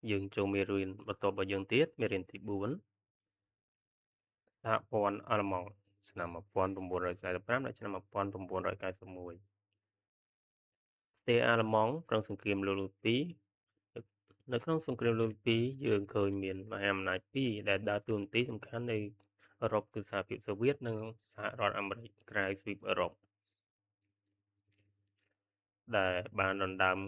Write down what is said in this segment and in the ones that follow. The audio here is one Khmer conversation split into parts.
យើងចូលមេរៀនបន្ទាប់របស់យើងទៀតមេរៀនទី4សហព័ន្ធអាល្លឺម៉ង់ឆ្នាំ1945ដល់ឆ្នាំ1991ប្រទេសអាល្លឺម៉ង់ក្នុងសង្គ្រាមលោកលើកទី2នៅក្នុងសង្គ្រាមលោកលើកទី2យើងឃើញមានមហាអំណាចពីរដែលដើរតួនាទីសំខាន់នៅអឺរ៉ុបគឺសហភាពសូវៀតនិងសហរដ្ឋអាមេរិកក្រៅទ្វីបអឺរ៉ុបដែលបានដណ្ដើម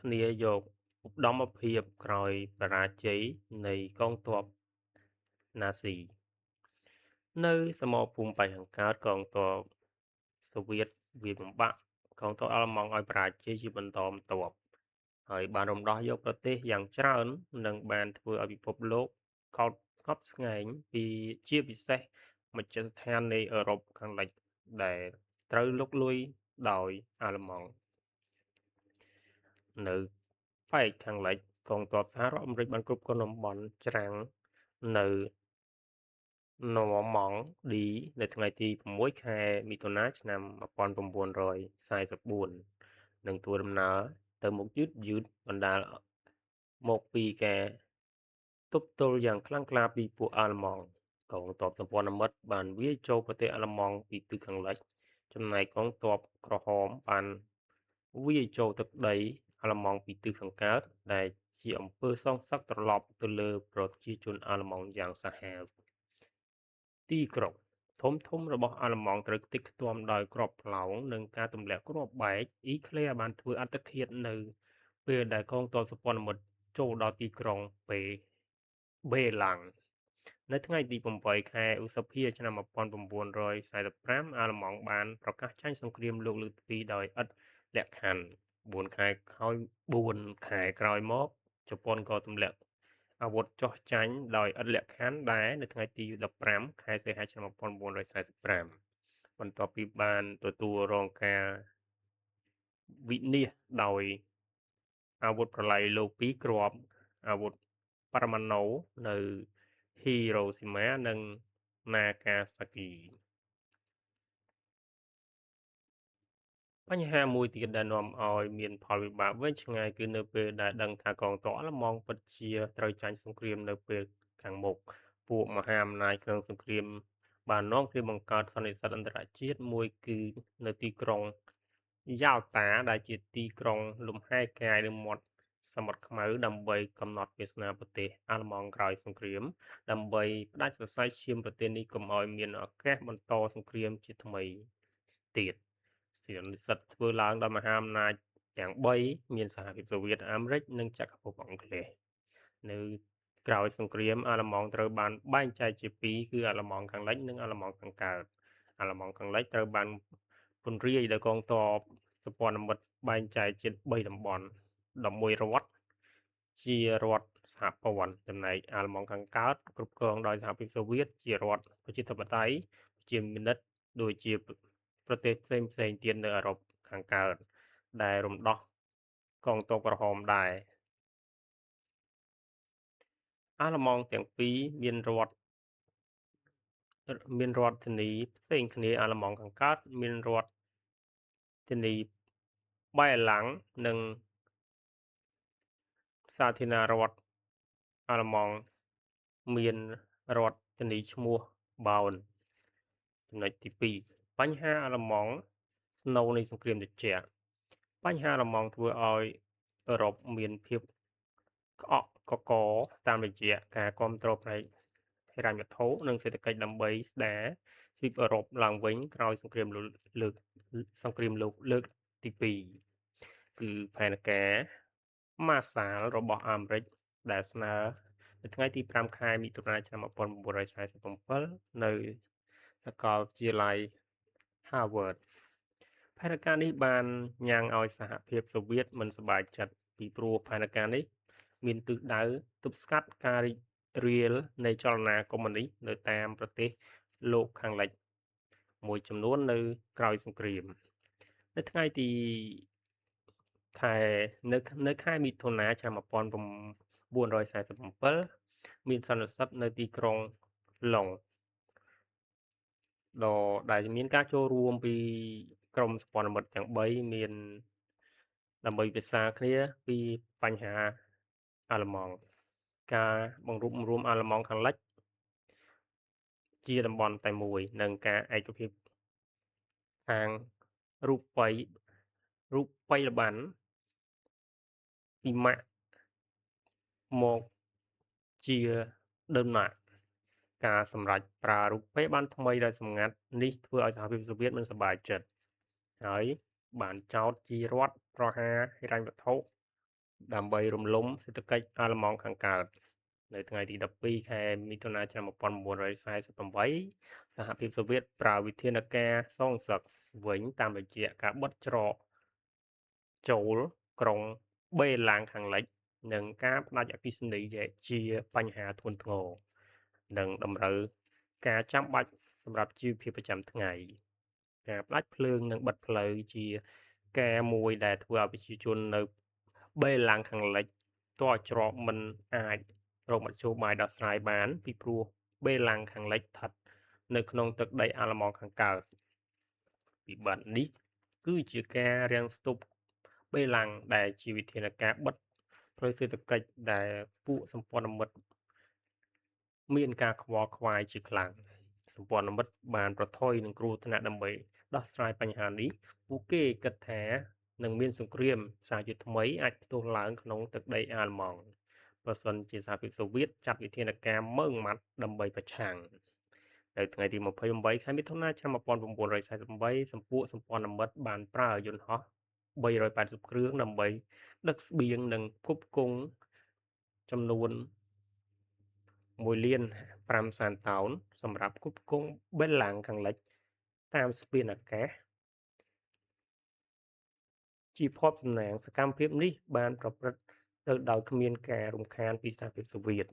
គ្នាយកឧត្តមភាពក្រោយបរាជ័យនៃកងទ័ពណាស៊ីនៅសមរភូមិប៉ែកខាងកើតកងទ័ពសូវៀតវាយបំបាក់កងទ័ពអាល្លឺម៉ង់ឲ្យបរាជ័យជាបន្តបន្ទាប់ហើយបានរំដោះយកប្រទេសយ៉ាងច្រើននិងបានធ្វើឲ្យពិភពលោកកោតកប់ស្ងែងពីជាពិសេសមជ្ឈដ្ឋាននៃអឺរ៉ុបខាងលិចដែលត្រូវលុកលុយដោយអាល្លឺម៉ង់នៅប៉ែកខាងលិចកងទ័ពសហរដ្ឋអាមេរិកបានគ្រប់គ្រងតំបន់ច្រាំងនៅន័រម៉ង់ឌីនៅថ្ងៃទី6ខែមិថុនាឆ្នាំ1944និងធ្វើដំណើរទៅមុខយឺតបណ្ដាលមកពីការទប់ទល់យ៉ាងខ្លាំងក្លាពីពួកអាល្លឺម៉ង់កងទ័ពសម្ព័ន្ធមិត្តបានវាយចូលប្រទេសអាល្លឺម៉ង់ពីទិសខាងលិចចំណែកកងទ័ពក្រហមបានវាយចូលទឹកដីអាល្លឺម៉ង់ពីទិសខាងកើតដែលជាអំពើសងសឹកត្រឡប់ទៅលើប្រជាជនអាល្លឺម៉ង់យ៉ាងសាហាវទីក្រុងធំរបស់អាល្លឺម៉ង់ត្រូវខ្ទេចខ្ទាំដោយគ្រាប់ផ្លោងនិងការទម្លាក់គ្រាប់បែកអ៊ីក្លេបានធ្វើអត្តឃាតនៅពេលដែលកងទ័ពសម្ព័ន្ធមិត្តចូលដល់ទីក្រុងបេឡាំងនៅថ្ងៃទី8ខែឧសភាឆ្នាំ1945អាល្លឺម៉ង់បានប្រកាសចាញ់សង្គ្រាមលោកលើកទី2ដោយឥតលក្ខខណ្ឌ4ខែក្រោយមកជប៉ុនក៏ទម្លាក់អាវុធចុះចាញ់ដោយឥតលក្ខខណ្ឌដែរនៅថ្ងៃទី15ខែសីហាឆ្នាំ1945បន្ទាប់ពីបានទទួលរងការវិនាសដោយអាវុធប្រឡាយលោក2គ្រាប់អាវុធបរមាណូនៅហ៊ីរ៉ូស៊ីម៉ានិងណាកាសាគីបញ្ហាមួយទៀតដែលនាំឲ្យមានផលវិបាកវែងឆ្ងាយគឺនៅពេលដែលដឹងថាកងទ័ពអាល្លឺម៉ង់ពិតជាត្រូវចាញ់សង្គ្រាមនៅពេលខាងមុខពួកមហាអំណាចក្នុងសង្គ្រាមបាននាំគ្នាបង្កើតសន្និសីទអន្តរជាតិមួយគឺនៅទីក្រុងយ៉ាល់តាដែលជាទីក្រុងលំហែកាយលើមាត់សមុទ្រខ្មៅដើម្បីកំណត់វាសនាប្រទេសអាល្លឺម៉ង់ក្រោយសង្គ្រាមដើម្បីផ្ដាច់សរសៃឈាមប្រទេសនេះកុំឲ្យមានឱកាសបន្តសង្គ្រាមជាថ្មីទៀតសន្និសីទធ្វើឡើងដោយមហាអំណាចទាំង3មានសហភាពសូវៀតអាមេរិកនិងចក្រភពអង់គ្លេសនៅក្រោយសង្គ្រាមអាល្លឺម៉ង់ត្រូវបានបែងចែកជាពីរគឺអាល្លឺម៉ង់ខាងលិចនិងអាល្លឺម៉ង់ខាងកើតអាល្លឺម៉ង់ខាងលិចត្រូវបានពង្រាយដោយកងទ័ពសម្ព័ន្ធមិត្តបែងចែកជា3តំបន់11រដ្ឋជារដ្ឋសហព័ន្ធចំណែកអាល្លឺម៉ង់ខាងកើតគ្រប់គ្រងដោយសហភាពសូវៀតជារដ្ឋប្រជាធិបតេយ្យជាមានិតដូចជាប្រទេសផ្សេងទៀតនៅអឺរ៉ុបខាងកើតដែលរំដោះកងទ័ពក្រហមដែរអាល្លឺម៉ង់ទាំងពីរមានរដ្ឋធានីផ្សេងគ្នាអាល្លឺម៉ង់ខាងកើតមានរដ្ឋធានីបែរឡាំងនិងសាធារណរដ្ឋអាល្លឺម៉ង់មានរដ្ឋធានីឈ្មោះបោនចំណុចទី2បញ្ហាអាល្លឺម៉ង់ស្នូលនៃសង្គ្រាមត្រជាក់បញ្ហាអាល្លឺម៉ង់ធ្វើឲ្យអឺរ៉ុបមានភាពក្អកកកតាមរយៈការគាំទ្រផ្នែកហិរញ្ញវត្ថុនិងសេដ្ឋកិច្ចដើម្បីស្ដារទ្វីបអឺរ៉ុបឡើងវិញក្រោយសង្គ្រាមលោកលើកទី2គឺផែនការ Marshall របស់អាមេរិកដែលស្នើនៅថ្ងៃទី5ខែមិថុនាឆ្នាំ1947នៅសាកលវិទ្យាល័យ Harvard ផែនការនេះបានញ៉ាំងឲ្យសហភាពសូវៀតមិនសប្បាយចិត្តពីព្រោះផែនការនេះមានទិសដៅទប់ស្កាត់ការរីករាលនៃចលនាកុម្មុយនីសនៅតាមប្រទេសលោកខាងលិចមួយចំនួននៅក្រោយសង្គ្រាមនៅថ្ងៃទីខែនៅខែមិថុនាឆ្នាំ1947មានសន្និសីទនៅទីក្រុងឡុងដែលមានការចូលរួមពីក្រុមសម្ព័ន្ធមិត្តទាំង3ដើម្បីពិភាក្សាគ្នាពីបញ្ហាអាល្លឺម៉ង់ ការបង្រួបបង្រួមអាល្លឺម៉ង់ខាងលិចជាតំបន់តែមួយនិងការឯកភាពខាងរូបិយរូបិយប័ណ្ណពីម៉ាកមកជាដឺម៉ាកការសម្រេចប្រើរូបិយប័ណ្ណថ្មីដោយសម្ងាត់នេះធ្វើឲ្យសហភាពសូវៀតមិនសប្បាយចិត្តហើយបានចោទជារដ្ឋប្រហារហិរញ្ញវត្ថុដើម្បីរំលំសេដ្ឋកិច្ចអាល្លឺម៉ង់ខាងកើតនៅថ្ងៃទី12ខែមិថុនាឆ្នាំ1948សហភាពសូវៀតប្រើវិធានការសងសឹកវិញតាមរយៈការបិទច្រកចូលក្រុងបេឡាំងខាងលិចនិងការផ្តាច់អគ្គិសនីជាបញ្ហាធ្ងន់ធ្ងរនិងតម្រូវការចាំបាច់សម្រាប់ជីវភាពប្រចាំថ្ងៃការផ្តាច់ភ្លើងនិងបិទផ្លូវជាការមួយដែលធ្វើឲ្យប្រជាជននៅបេឡាំងខាងលិចតរច្រកមិនអាចរកមធ្យោបាយដោះស្រាយបានពីព្រោះបេឡាំងខាងលិចស្ថិតនៅក្នុងទឹកដីអាល្លឺម៉ង់ខាងកើតវិបត្តិនេះគឺជាការរាំងស្ទប់បេឡាំងដែលជាវិធានការបិទផ្លូវសេដ្ឋកិច្ចដែលពួកសម្ព័ន្ធមិត្តមានការខ្វល់ខ្វាយជាខ្លាំងសម្ព័ន្ធមិត្តបានប្រថុយនឹងគ្រោះថ្នាក់ដើម្បីដោះស្រាយបញ្ហានេះពួកគេគិតថានឹងមានសង្គ្រាមសារជាថ្មីអាចផ្ទុះឡើងក្នុងទឹកដីអាល្លឺម៉ង់ប្រសិនជាសហភាពសូវៀតចាត់វិធានការម៉ឺងម៉ាត់ដើម្បីប្រឆាំងនៅថ្ងៃទី28ខែមិថុនាឆ្នាំ1948សម្ព័ន្ធមិត្តបានប្រើយន្តហោះ380គ្រឿងដើម្បីដឹកស្បៀងនិងផ្គត់ផ្គង់ចំនួន1.5 លានតោនសម្រាប់ផ្គត់ផ្គង់បេឡាំងខាងលិចតាមស្ពានអាកាសជាភ័ព្វសំណាងសកម្មភាពនេះបានប្រព្រឹត្តទៅដោយគ្មានការរំខានពីសហភាពសូវៀត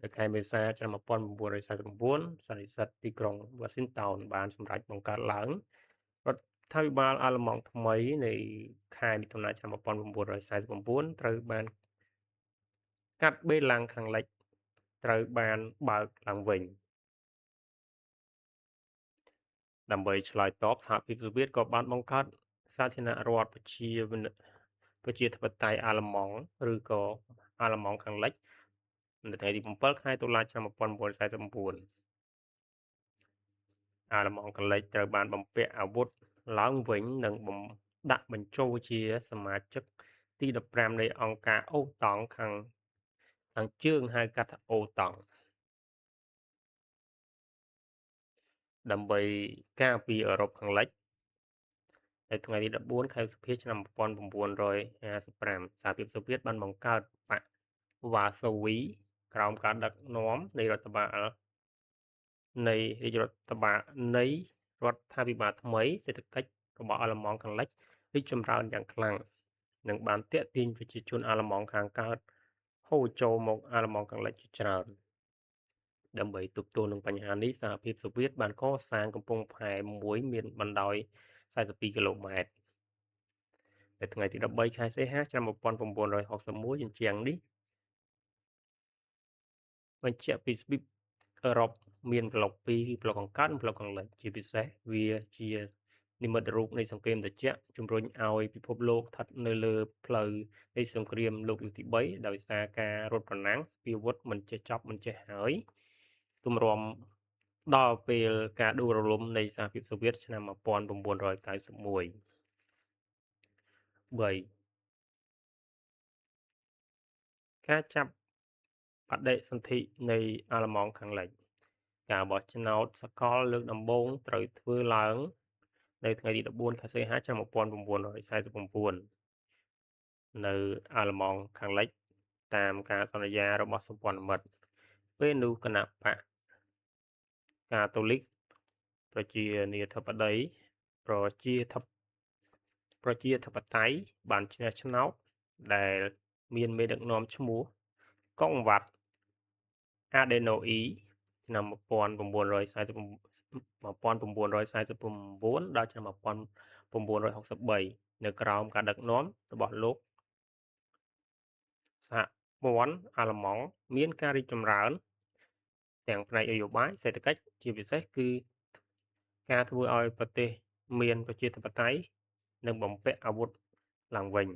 នៅខែមេសាឆ្នាំ1949សន្និសីទទីក្រុង Washington បានសម្រេចបង្កើតឡើងរដ្ឋាភិបាលអាល្លឺម៉ង់ថ្មីនៃខែមិថុនាឆ្នាំ1949ត្រូវបានកាត់បេឡាំងខាងលិចត្រូវបានបើកឡើងវិញដើម្បីឆ្លើយតបសហភាពសូវៀតក៏បានបង្កើតសាធារណរដ្ឋប្រជាធិបតេយ្យអាល្លឺម៉ង់ឬក៏អាល្លឺម៉ង់ខាងលិចនៅថ្ងៃទី7ខែតុលាឆ្នាំ1949អាល្លឺម៉ង់ខាងលិចត្រូវបានបំពាក់អាវុធឡើងវិញនិងដាក់បញ្ចូលជាសមាជិកទី15នៃអង្គការអូតង់ខាងជើងហៅកាត់ថាអូតង់ដើម្បីការពារអឺរ៉ុបខាងលិចនៅថ្ងៃទី14ខែឧសភាឆ្នាំ1955សហភាពសូវៀតបានបង្កើតបក្សវ៉ាសូវីក្រោមការដឹកនាំនៃរដ្ឋាភិបាលថ្មីសេដ្ឋកិច្ចរបស់អាល្លឺម៉ង់ខាងលិចរីកចម្រើនយ៉ាងខ្លាំងនិងបានទាក់ទាញប្រជាជនអាល្លឺម៉ង់ខាងកើតហូរចូលមកអាល្លឺម៉ង់ខាងលិចជាច្រើនដើម្បីទប់ទល់នឹងបញ្ហានេះសហភាពសូវៀតបានកសាងកំពង់ផែមួយមានបណ្ដោយ42គីឡូម៉ែត្រនៅថ្ងៃទី13ខែសីហាឆ្នាំ1961ជញ្ជាំងនេះបញ្ជាក់ពីទ្វីបអឺរ៉ុបមានប្លុកពីរគឺប្លុកខាងកើតនិងប្លុកខាងលិចជាពិសេសវាជានិមិត្តរូបនៃសង្គ្រាមត្រជាក់ជំរុញឲ្យពិភពលោកស្ថិតនៅលើផ្លូវនៃសង្គ្រាមលោកលើកទី3ដោយសារការរត់ប្រណាំងស្ពាវុធមិនចេះចប់មិនចេះហើយទម្រាំដល់ពេលការដួលរលំនៃសហភាពសូវៀតឆ្នាំ1991 3ការចាប់បដិសន្ធិនៃអាល្លឺម៉ង់ខាងលិចការបោះឆ្នោតសកលលើកដំបូងត្រូវធ្វើឡើងនៅថ្ងៃទី14ខែសីហាឆ្នាំ1949នៅអាល្លឺម៉ង់ខាងលិចតាមការសន្យារបស់សម្ព័ន្ធមិត្តពេលនោះគណៈបកកាតូលិកប្រជាធិបតេយ្យបានឈ្នះឆ្នោតដែលមានមេដឹកនាំឈ្មោះកុងវ៉ាត់អាដេណូអ៊ីឆ្នាំ1949ដល់ឆ្នាំ1963នៅក្រោមការដឹកនាំរបស់លោកសហព័ន្ធអាល្លឺម៉ង់មានការរីកចម្រើនទាំងផ្នែកនយោបាយសេដ្ឋកិច្ចជាពិសេសគឺការធ្វើឲ្យប្រទេសមានប្រជាធិបតេយ្យនិងបំពាក់អាវុធឡើងវិញ